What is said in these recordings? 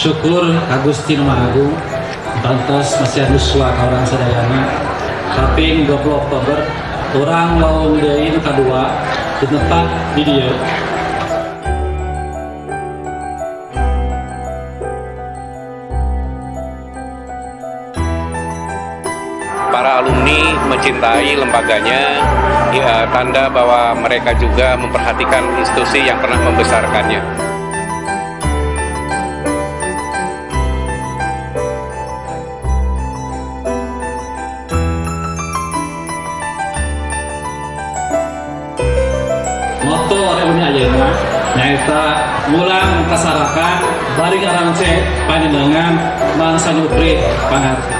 syukur Agusti Mahagung bantos masih anuswa orang sadayana tapi 20 Oktober orang mau deui kedua di tempat di dia. Para alumni mencintai lembaganya, tanda bahwa mereka juga memperhatikan institusi yang pernah membesarkannya. Moto reuni ayeuna nyaeta mulang kasarakan bari ngarangce panjenengan bangsa nyupri pangarti.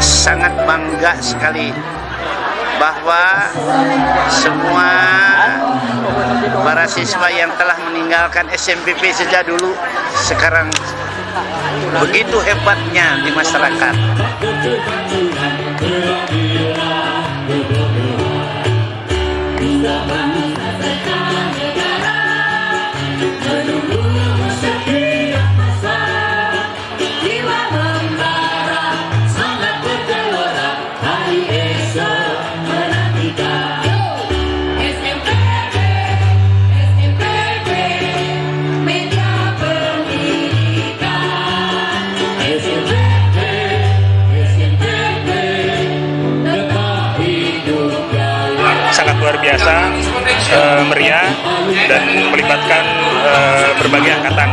Sangat bangga sekali bahwa semua para siswa yang telah meninggalkan SMPP sejak dulu sekarang begitu hebatnya di masyarakat. Sangat luar biasa, meriah dan melibatkan berbagai angkatan.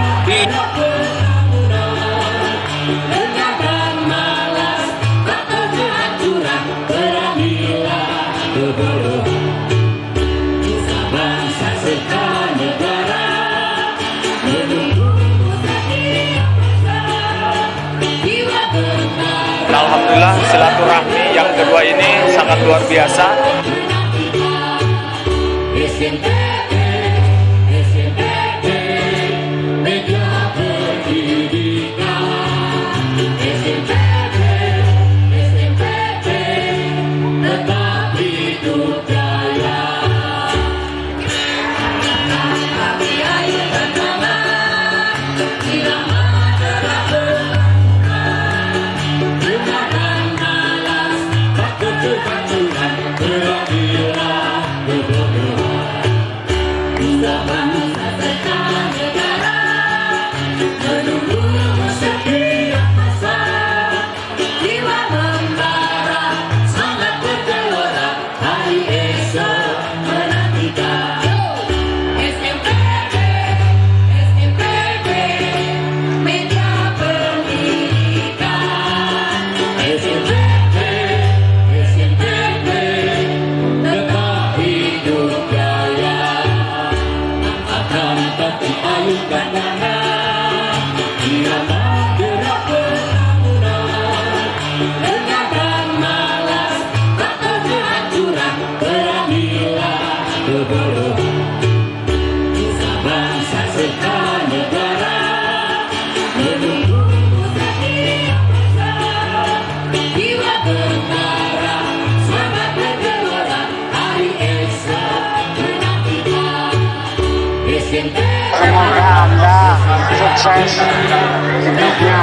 Alhamdulillah silaturahmi yang kedua ini sangat luar biasa. Semoga Anda sukses hidupnya.